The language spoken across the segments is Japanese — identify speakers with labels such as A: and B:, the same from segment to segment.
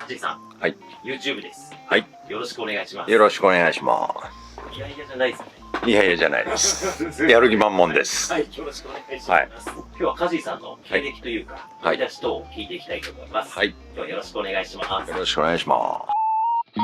A: 梶井さん。
B: はい。
A: YouTube です。
B: はい。
A: よろしくお願いします。
B: よろしくお願いしま
A: いやいやじゃないですね。
B: す。いやいやじゃないです。やる気満々です。
A: はい。よろしくお願いします。今日は梶井さんの経歴というか、
B: はい。
A: 生い立ち等を聞いていきたいと思います。
B: はい。
A: 今日はよろしくお願いします。
B: よろしくお願いします。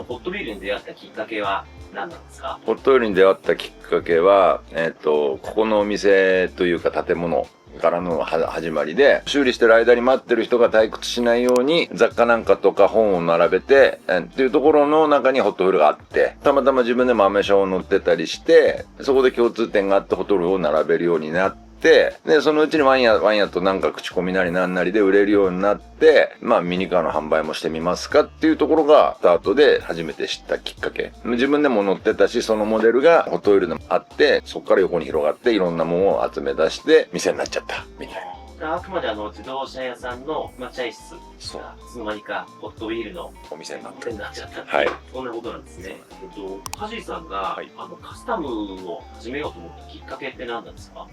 A: ホットビールに出会ったきっかけは何なんですか？
B: ホットオイルに出会ったきっかけは、ここのお店というか建物からの始まりで、修理してる間に待ってる人が退屈しないように雑貨なんかとか本を並べて、っていうところの中にホットオイルがあって、たまたま自分でもアメ車を乗ってたりして、そこで共通点があってホットオイルを並べるようになって、で、そのうちにワンヤとなんか口コミなりなんなりで売れるようになって、まあミニカーの販売もしてみますかっていうところがスタートで初めて知ったきっかけ。自分でも乗ってたし、そのモデルがホットオイルでもあって、そこから横に広がっていろんなものを集め出して店になっちゃった、みたいな。
A: あくまで自動車屋さんの待合室がいつの間にかホットウィールの
B: お店になっ
A: ちゃった。
B: はい。
A: そんなことなんですね。梶井さんが、カスタムを始めようと思ったきっかけって何なんですか？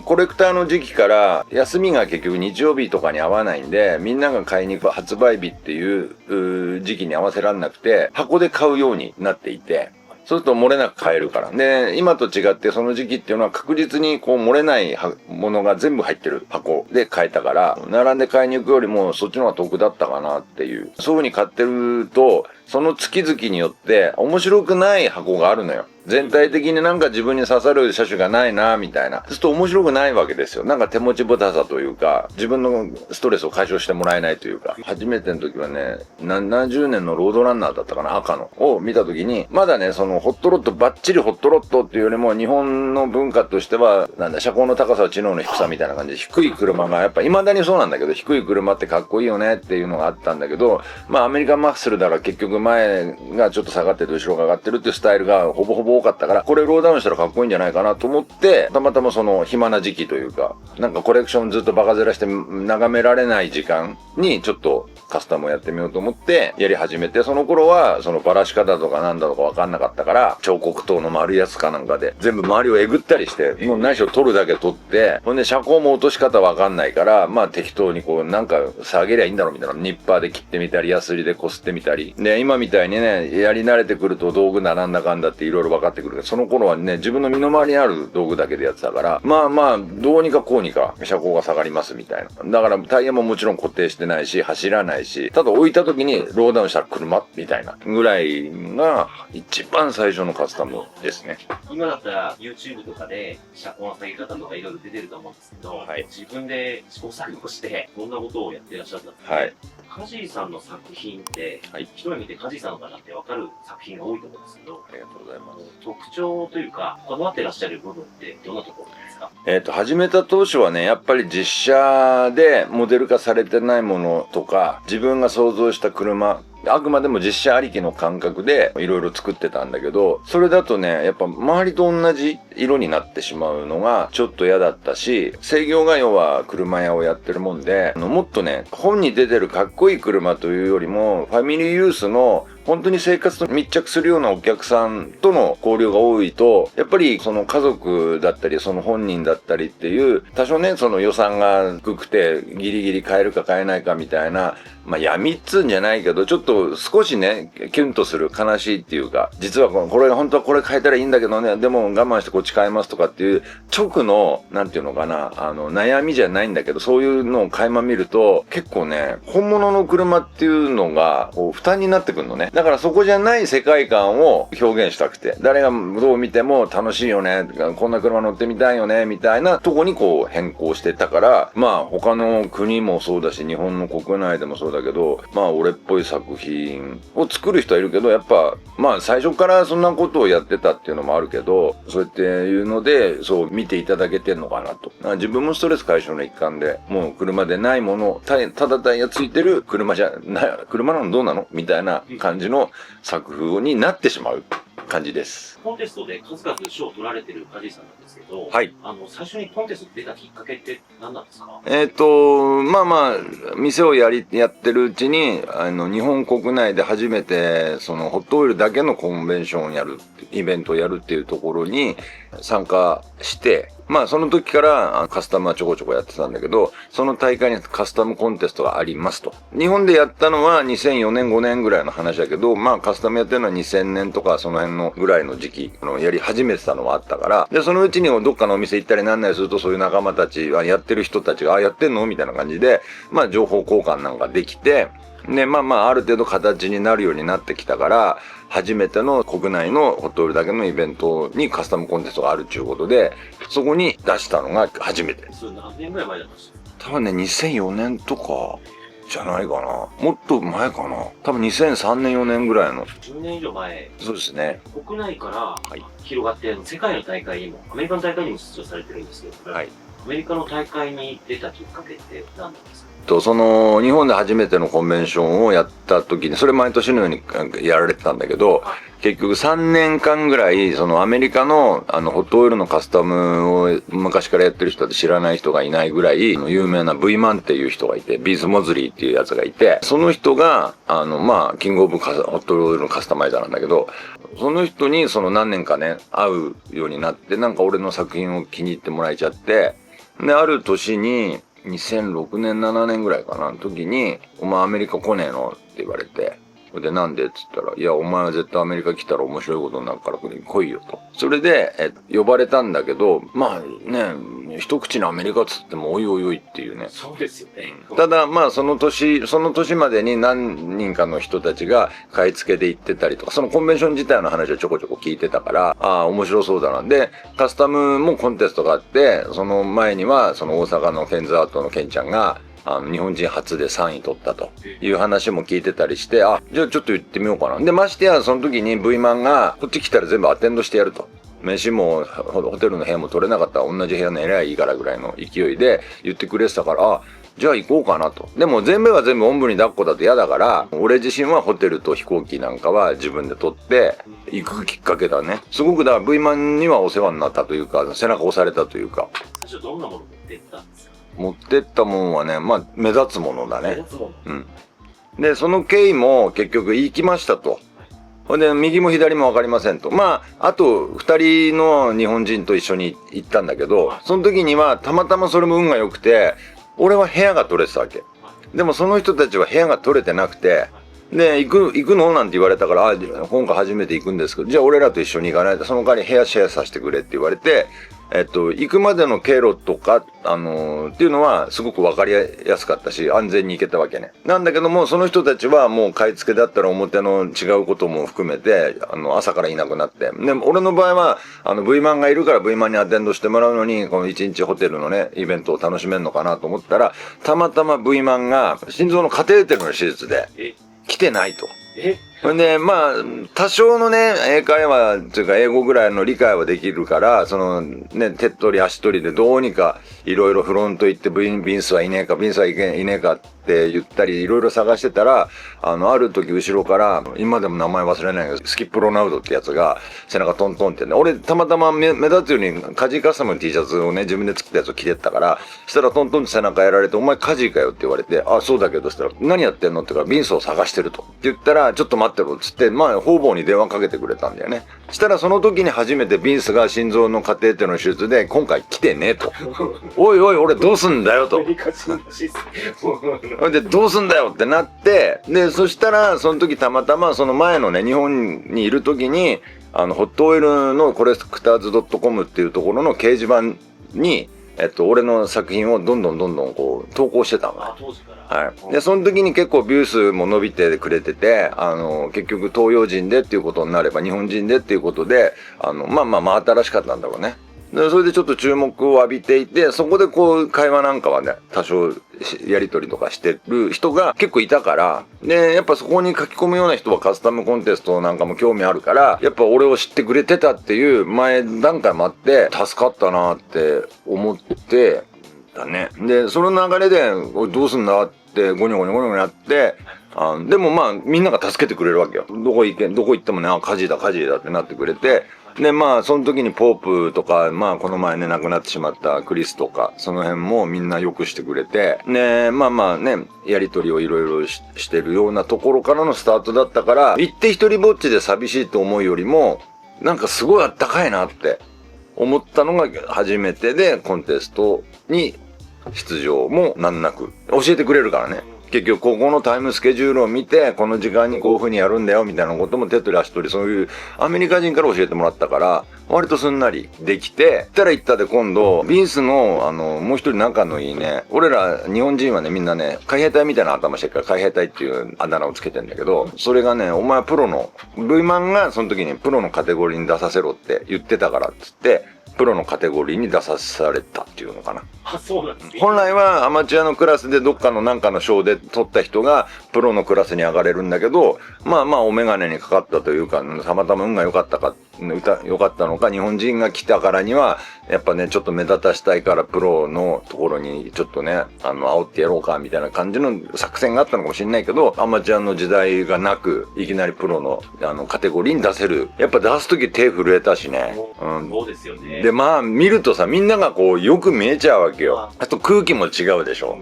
B: コレクターの時期から休みが結局日曜日とかに合わないんで、みんなが買いに行く発売日っていう時期に合わせられなくて、箱で買うようになっていて、そうすると漏れなく買えるから。で、今と違ってその時期っていうのは確実にこう漏れないものが全部入ってる箱で買えたから、並んで買いに行くよりもそっちの方が得だったかなっていう。そういう風に買ってると、その月々によって面白くない箱があるのよ。全体的になんか自分に刺さる車種がないなみたいな。そうすると面白くないわけですよ。なんか手持ちぶたさというか、自分のストレスを解消してもらえないというか。初めての時はね、70年のロードランナーだったかな、赤の。を見た時に、まだね、そのホットロッド、バッチリホットロッドっていうよりも、日本の文化としては、車高の高さは知能の低さみたいな感じで、低い車が、やっぱ未だにそうなんだけど、低い車ってかっこいいよねっていうのがあったんだけど、まあアメリカンマッスルだから結局前がちょっと下がってて後ろが上がってるっていうスタイルがほぼほぼ多かったから、これローダウンしたらかっこいいんじゃないかなと思って、たまたまその暇な時期というか、なんかコレクションずっとバカずらして眺められない時間にちょっとカスタムをやってみようと思ってやり始めて、その頃はそのバラし方とかなんだとかわかんなかったから、彫刻刀の丸いやつかなんかで全部周りをえぐったりして、もう何しろ取るだけ取って、ほんで車高も落とし方わかんないから、まあ適当にこうなんか下げりゃいいんだろうみたいな、ニッパーで切ってみたり、ヤスリで擦ってみたり。で、今みたいにね、やり慣れてくると道具だなんだかんだっていろいろ分かってくるけど、その頃はね、自分の身の回りにある道具だけでやってたから、まあまあ、どうにかこうにか車高が下がりますみたいな。だからタイヤももちろん固定してないし、走らないし、ただ置いた時にローダウンしたら車みたいなぐらいが一番最初のカスタムですね。
A: 今だったら YouTube とかで車高の下げ方とかいろいろ出てると思うんですけど、はい、自分で試行錯誤してこんなことをやってらっしゃったんですね。はい。梶井さんの作品って、はい、一目見て梶井さんのかなって分かる作品が多いと思うんですけど、
B: ありがとうございます。
A: 特徴というか、こだわってらっしゃる部分ってどんなところですか？
B: 始めた当初はね、やっぱり実写でモデル化されてないものとか、自分が想像した車、あくまでも実写ありきの感覚でいろいろ作ってたんだけど、それだとね、やっぱ周りと同じ色になってしまうのがちょっと嫌だったし、制御が要は車屋をやってるもんで、もっとね、本に出てるかっこいい車というよりも、ファミリーユースの本当に生活と密着するようなお客さんとの交流が多いと、やっぱりその家族だったり、その本人だったりっていう、多少ね、その予算が低くてギリギリ買えるか買えないかみたいな、まあ闇っつんじゃないけど、ちょっと少しね、キュンとする悲しいっていうか、実はこれ本当はこれ変えたらいいんだけどね、でも我慢してこっち変えますとかっていう、直の、なんていうのかな、悩みじゃないんだけど、そういうのを垣間見ると、結構ね、本物の車っていうのが、こう、負担になってくるのね。だからそこじゃない世界観を表現したくて、誰がどう見ても楽しいよね、こんな車乗ってみたいよね、みたいなとこにこう変更してたから、まあ他の国もそうだし、日本の国内でもそうだけど、まあ俺っぽい作品を作る人はいるけど、やっぱ、まあ最初からそんなことをやってたっていうのもあるけど、そうやっていうので、そう見ていただけてんのかなと。自分もストレス解消の一環で、もう車でないもの、ただタイヤついてる車じゃない、車なのどうなのみたいな感じの作風になってしまう感じです。
A: コンテストで数々賞を取られてる梶井さんなんですけど、
B: はい。
A: 最初にコンテストに出たきっかけって何なんですか？
B: まあまあ、店をやってるうちに、日本国内で初めて、その、ホットオイルだけのコンベンションをやる、イベントをやるっていうところに参加して、まあその時からカスタムはちょこちょこやってたんだけど、その大会にカスタムコンテストがありますと。日本でやったのは2004年5年ぐらいの話だけど、まあカスタムやってるのは2000年とかその辺のぐらいの時期、やり始めてたのはあったから、で、そのうちにどっかのお店行ったりなんなりすると、そういう仲間たちはやってる人たちが、あ、やってんのみたいな感じで、まあ情報交換なんかできて、で、まあまあある程度形になるようになってきたから、初めての国内のホットオイルだけのイベントにカスタムコンテストがあるっていうことで、そこに出したのが初めて。
A: それ何年ぐらい前だったんですか？
B: 多分ね、2004年とかじゃないかな。もっと前かな。多分2003年4年ぐらいの。
A: 10年以上前。
B: そうですね。
A: 国内から広がって、世界の大会にも、アメリカの大会にも出場されてるんですけど、はい、アメリカの大会に出たきっかけって何なんですか？
B: その日本で初めてのコンベンションをやった時に、それ毎年のようにやられてたんだけど、結局3年間ぐらいそのアメリカのホットオイルのカスタムを昔からやってる人で知らない人がいないぐらい有名な V マンっていう人がいて、ビーズ・モズリーっていうやつがいて、その人がまあキングオブホットオイルのカスタマイザーなんだけど、その人にその何年かね会うようになって、なんか俺の作品を気に入ってもらえちゃって、である年に2006年7年ぐらいかなの時に、お前アメリカ来ねえのって言われて、でなんでって言ったら、いやお前は絶対アメリカ来たら面白いことになるから来いよと。それで呼ばれたんだけど、まあね、一口のアメリカっつってもおいおいおいっていうね。
A: そうですよね。
B: ただまあその年までに何人かの人たちが買い付けで行ってたりとか、そのコンベンション自体の話はちょこちょこ聞いてたから、ああ面白そうだな。でカスタムもコンテストがあって、その前にはその大阪のケンズアートのケンちゃんが日本人初で3位取ったという話も聞いてたりして、あ、じゃあちょっと言ってみようかな。で、ましてやその時に V マンがこっち来たら全部アテンドしてやると。飯もホテルの部屋も取れなかったら同じ部屋のえらいいいからぐらいの勢いで言ってくれてたから、あ、じゃあ行こうかなと。でも全部が全部おんぶに抱っこだと嫌だから、俺自身はホテルと飛行機なんかは自分で取って行くきっかけだね。すごくだから V マンにはお世話になったというか、背中押されたというか。
A: 最初どんなもの持ってったんですか？
B: 持ってったもんはね、まあ目立つものだね。
A: 目立つもの。
B: うん。で、その経緯も結局行きましたと。ほんで、右も左も分かりませんと。まあ、あと2人の日本人と一緒に行ったんだけど、その時にはたまたまそれも運が良くて、俺は部屋が取れてたわけ。でもその人たちは部屋が取れてなくて、で、行くのなんて言われたから、あ、今回初めて行くんですけど、じゃあ俺らと一緒に行かないと、その代わり部屋シェアさせてくれって言われて、行くまでの経路とか、っていうのはすごく分かりやすかったし、安全に行けたわけね。なんだけども、その人たちはもう買い付けだったら表の違うことも含めて、朝からいなくなって。でも俺の場合は、V マンがいるから V マンにアテンドしてもらうのに、この1日ホテルのね、イベントを楽しめるのかなと思ったら、たまたま V マンが心臓のカテーテルの手術で、来てないと。で、まあ、多少のね、英会話というか英語ぐらいの理解はできるから、そのね、手っ取り足取りでどうにかいろいろフロント行ってビンスはいねえか、ビンスはいねえかって言ったりいろいろ探してたら、ある時後ろから、今でも名前忘れないけど、スキップロナウドってやつが背中トントンってね、俺たまたま目立つようにカジーカスタムの T シャツをね、自分で作ったやつを着てったから、したらトントンって背中やられて、お前カジーかよって言われて、あ、そうだけどしたら、何やってんのって言うから、ビンスを探してると。って言ったら、ちょっと待ってろっつって、まあ、方々に電話かけてくれたんだよね。したらその時に初めてビンスが心臓のカテーテルの手術で、今回来てねと。おいおい、俺どうすんだよと。で、どうすんだよってなって、で、そしたら、その時たまたま、その前のね、日本にいる時に、ホットオイルのコレクターズ .com っていうところの掲示板に、俺の作品をどんどんこう、投稿してたのね。
A: 当時から。
B: はい。で、その時に結構ビュー数も伸びてくれてて、結局東洋人でっていうことになれば、日本人でっていうことで、まあ真新しかったんだろうね。で、それでちょっと注目を浴びていて、そこでこう、会話なんかはね、多少やり取りとかしてる人が結構いたから、で、やっぱそこに書き込むような人はカスタムコンテストなんかも興味あるから、やっぱ俺を知ってくれてたっていう前段階もあって、助かったなって思ってたね。で、その流れで、おいどうすんだってゴニョゴニョやって、でもまあみんなが助けてくれるわけよ。どこ行ってもね、あ、火事だってなってくれて、で、まあ、その時にポープとか、まあ、この前ね、亡くなってしまったクリスとか、その辺もみんな良くしてくれて、ね、まあね、やりとりをいろいろしてるようなところからのスタートだったから、行って一人ぼっちで寂しいと思うよりも、なんかすごいあったかいなって思ったのが初めてで、コンテストに出場も難なく教えてくれるからね。結局、ここのタイムスケジュールを見て、この時間にこういう風にやるんだよ、みたいなことも手取り足取り、そういうアメリカ人から教えてもらったから、割とすんなりできて、行ったら行ったで今度、ビンスの、もう一人仲のいいね、俺ら日本人はね、みんなね、海兵隊みたいな頭してるから、海兵隊っていうあだ名をつけてんだけど、それがね、お前プロの、V マンがその時にプロのカテゴリーに出させろって言ってたからっつって、プロのカテゴリーに出さされたっていうのかな。
A: あ、そうなんですね。
B: 本来はアマチュアのクラスでどっかのなんかの賞で取った人がプロのクラスに上がれるんだけど、まあまあお眼鏡にかかったというか、たまたま運が良かったのか、日本人が来たからには、やっぱね、ちょっと目立たしたいからプロのところにちょっとね、煽ってやろうか、みたいな感じの作戦があったのかもしれないけど、アマチュアの時代がなく、いきなりプロの、カテゴリーに出せる。やっぱ出すとき手震えたしね。
A: そうですよね。
B: で、まあ、見るとさ、みんながこう、よく見えちゃうわけよ。あと空気も違うでしょ。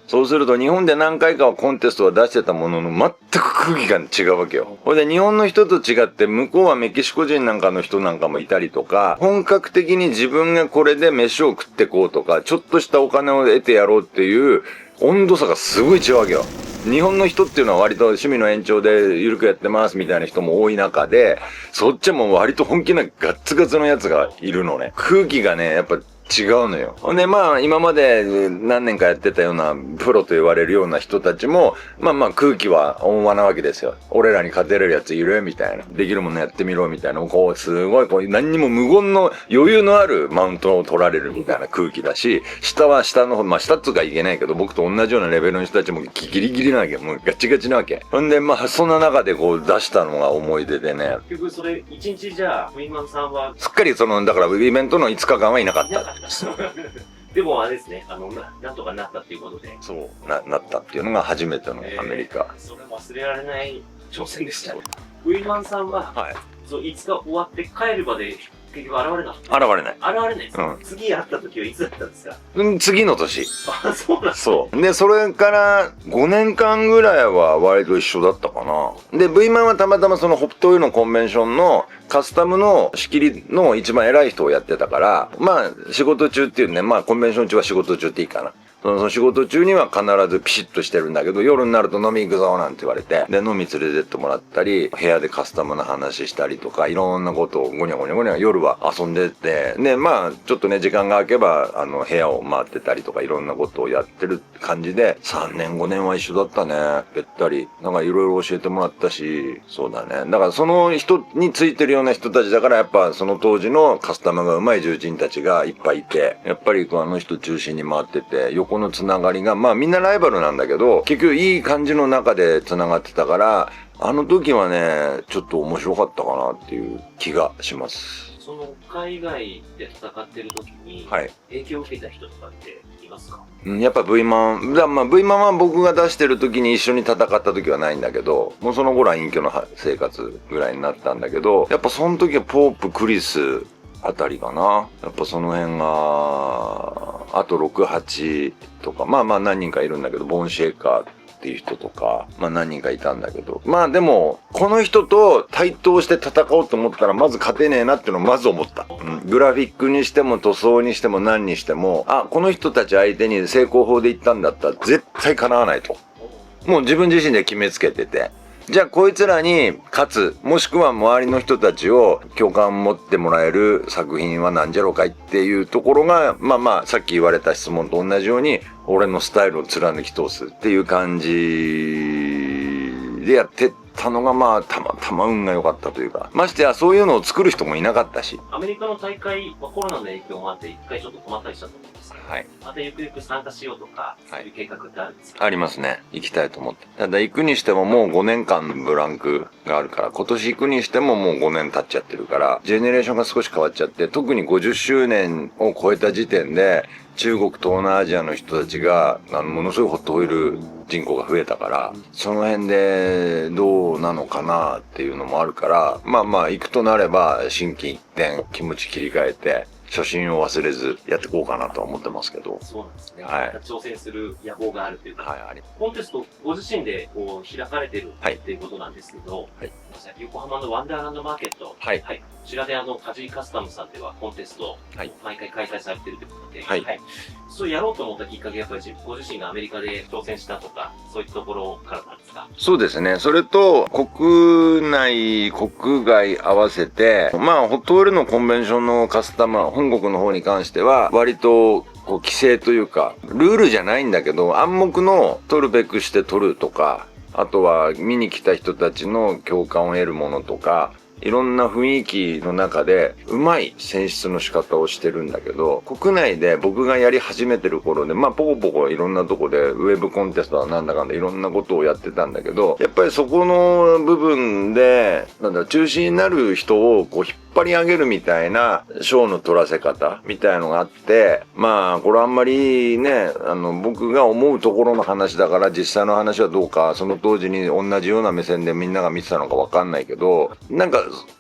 B: そうすると日本で何回かはコンテストは出してたものの全く空気が違うわけよ。これで日本の人と違って向こうはメキシコ人なんかの人なんかもいたりとか、本格的に自分がこれで飯を食ってこうとか、ちょっとしたお金を得てやろうっていう温度差がすごい違うわけよ。日本の人っていうのは割と趣味の延長で緩くやってますみたいな人も多い中で、そっちはもう割と本気なガッツガツのやつがいるのね。空気がね、やっぱ違うのよ。ほんでまあ今まで何年かやってたようなプロと言われるような人たちも、まあまあ空気は温和なわけですよ。俺らに勝てれるやついるみたいな。できるものやってみろみたいな。こうすごいこう何にも無言の余裕のあるマウントを取られるみたいな空気だし、下は下の方、まあ下っつうかいけないけど、僕と同じようなレベルの人たちもギリギリなわけ。もうガチガチなわけ。ほんでまあそんな中でこう出したのが思い出でね。
A: 結局それ1日じゃあ、ウィンマンさんは
B: すっかりだからイベントの5日間はいなかった。
A: でもあれですね、なんとかなったっていうことで。
B: そうなったっていうのが初めてのアメリカ。
A: それ忘れられない挑戦でしたね。ウィンマンさんは、はい、そう5日終わって帰るまで結局現れなかった。
B: 現れない。
A: 現れないですか、うん、次会った時はいつだったんですか？
B: 次の年。
A: あ、そうなんですか。
B: そう。で、それから5年間ぐらいは割と一緒だったかな。で、V マンはたまたまそのホップトオイルのコンベンションのカスタムの仕切りの一番偉い人をやってたから、まあ仕事中っていうね、まあコンベンション中は仕事中っていいかな。その仕事中には必ずピシッとしてるんだけど、夜になると飲み行くぞなんて言われて、で、飲み連れてってもらったり、部屋でカスタムの話したりとか、いろんなことをゴニャゴニャゴニャ夜は遊んでて、で、まあ、ちょっとね、時間が空けば、部屋を回ってたりとか、いろんなことをやってる感じで、3年5年は一緒だったね。べったり。なんかいろいろ教えてもらったし、そうだね。だからその人についてるような人たちだから、やっぱその当時のカスタムが上手い重鎮たちがいっぱいいて、やっぱりあの人中心に回ってて、このつながりが、まあみんなライバルなんだけど、結局いい感じの中でつながってたから、あの時はね、ちょっと面白かったかなっていう気がします。
A: その海外で戦ってる時に、影響を受けた人とかっていますか？
B: やっぱ V マン、まあ V マンは僕が出してる時に一緒に戦った時はないんだけど、もうその頃は隠居の生活ぐらいになったんだけど、やっぱその時はポープ、クリス、あたりかな。やっぱその辺が、あと6、8とか、まあまあ何人かいるんだけど、ボンシェーカーっていう人とか、まあ何人かいたんだけど、まあでも、この人と対等して戦おうと思ったら、まず勝てねえなっていうのをまず思った。グラフィックにしても塗装にしても何にしても、あ、この人たち相手に成功法で行ったんだったら絶対叶わないと。もう自分自身で決めつけてて。じゃあこいつらに勝つ、もしくは周りの人たちを共感持ってもらえる作品は何じゃろうかいっていうところが、まあまあさっき言われた質問と同じように俺のスタイルを貫き通すっていう感じでやってたのがまあたまたま運が良かったというか、ましてやそういうのを作る人もいなかったし。
A: アメリカの大会はコロナの影響もあって一回ちょっと止まったりしたと思うんですけど、はい、またゆくゆく参加しようとか、そういう計画ってあるんですか？
B: ありますね。行きたいと思って。ただ行くにしてももう5年間ブランクがあるから、今年行くにしてももう5年経っちゃってるから、ジェネレーションが少し変わっちゃって、特に50周年を超えた時点で、中国、東南アジアの人たちが、ものすごいホットオイル人口が増えたから、その辺でどうなのかなっていうのもあるから、まあまあ行くとなれば、心機一転、気持ち切り替えて、初心を忘れずやっていこうかなとは思ってますけど。
A: そうなんですね。はい。挑戦する野望があるというか。はい、あります。コンテストご自身でこう開かれてるっていうことなんですけど、はい。横浜のワンダーランドマーケット。はい。こちらでカジーカスタムさんではコンテスト、毎回開催されてるということで、そうやろうと思ったきっかけは、やっぱりご自身がアメリカで挑戦したとか、そういったところからなんですか？
B: そうですね。それと、国内、国外合わせて、ホットウェルのコンベンションのカスタマー、本国の方に関しては、割と、規制というか、ルールじゃないんだけど、暗黙の取るべくして取るとか、あとは見に来た人たちの共感を得るものとか、いろんな雰囲気の中でうまい選出の仕方をしてるんだけど、国内で僕がやり始めてる頃で、ポコポコいろんなとこでウェブコンテストはなんだかんだいろんなことをやってたんだけど、やっぱりそこの部分で、中心になる人を引っ張り上げるみたいな賞の取らせ方みたいのがあって、これあんまりね、僕が思うところの話だから実際の話はどうか、その当時に同じような目線でみんなが見てたのかわかんないけど、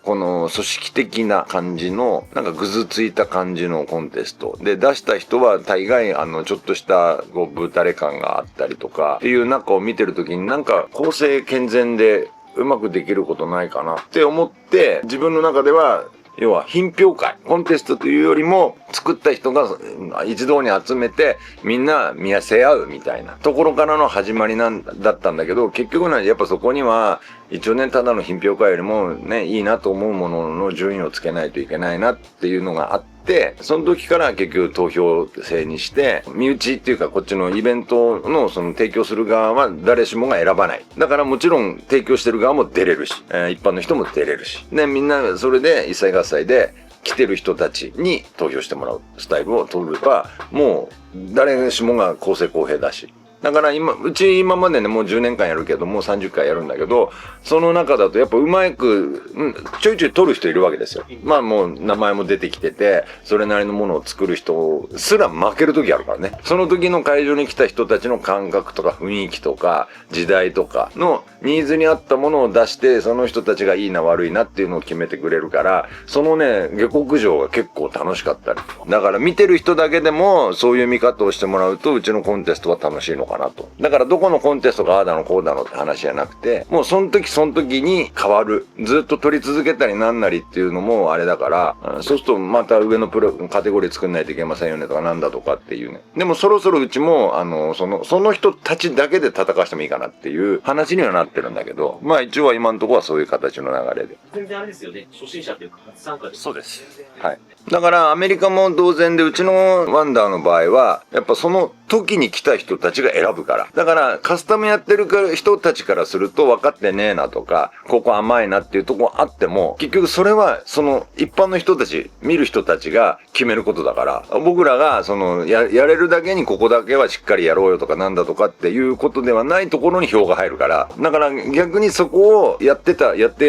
B: この組織的な感じの、ぐずついた感じのコンテストで出した人は大概ちょっとしたぶたれ感があったりとかっていう中を見てるときに公正健全でうまくできることないかなって思って自分の中では要は品評会、コンテストというよりも作った人が一堂に集めてみんな見せ合うみたいなところからの始まりだったんだけど、結局やっぱそこには一応ね、ただの品評会よりもね、いいなと思うものの順位をつけないといけないなっていうのがあって、その時から結局投票制にして、身内っていうかこっちのイベントのその提供する側は誰しもが選ばない。だからもちろん提供してる側も出れるし、一般の人も出れるし。で、みんなそれで一切合切で来てる人たちに投票してもらうスタイルを取れば、もう誰しもが公正公平だし。だからうち今までね、もう10年間やるけど、もう30回やるんだけど、その中だとやっぱうまく、ちょいちょい取る人いるわけですよ。もう名前も出てきてて、それなりのものを作る人すら負ける時あるからね。その時の会場に来た人たちの感覚とか雰囲気とか時代とかのニーズに合ったものを出して、その人たちがいいな悪いなっていうのを決めてくれるから、そのね、下克上が結構楽しかったり。だから見てる人だけでもそういう見方をしてもらうと、うちのコンテストは楽しいのかなと。だからどこのコンテストがああだのこうだのって話じゃなくて、もうその時その時に変わる。ずっと取り続けたりなんなりっていうのもあれだから、そうするとまた上のカテゴリー作んないといけませんよねとかなんだとかっていうね。でもそろそろうちも、その人たちだけで戦わしてもいいかなっていう話にはなってるんだけど、一応は今のところはそういう形の流れで。
A: 全然あれですよね。初心者というか初参加です。
B: そうです。はい。だからアメリカも同然で、うちのワンダーの場合は、やっぱその時に来た人たちが選ぶから。だからカスタムやってる人たちからすると分かってねえなとか、ここ甘いなっていうとこあっても、結局それはその一般の人たち、見る人たちが決めることだから、僕らがやれるだけにここだけはしっかりやろうよとかなんだとかっていうことではないところに票が入るから、だから逆にそこをやって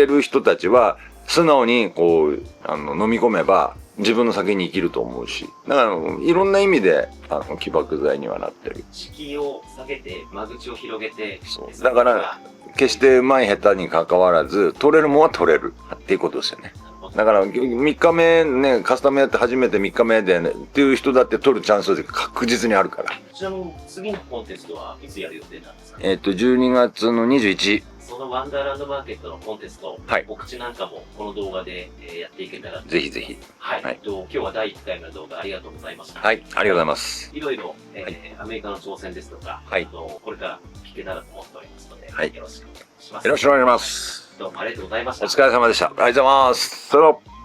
B: る人たちは、素直に飲み込めば、自分の先に生きると思うし。だから、いろんな意味で、起爆剤にはなってる。
A: 敷居を下げて、間口を広げて。
B: そう。だから、決してうまい下手に関わらず、取れるもんは取れる。っていうことですよね。だから、3日目ね、カスタムやって初めて3日目でね、っていう人だって取るチャンスで確実にあるから。
A: ちなみに、次のコンテストはいつやる予定なんですか
B: ？12月の21。
A: そのワンダーランドマーケットのコンテスト、告知なんかもこの動画でやっていけたら。
B: ぜひぜひ。
A: はい。今日は第1回目の動画ありがとうございました。
B: はい、ありがとうございます。
A: いろいろ、アメリカの挑戦ですとか、これから聞けたらと思っておりますので、よろしくお願いします。
B: よろしくお願いします。
A: どうもありがとうございました。
B: お疲れ様でした。ありがとうございます。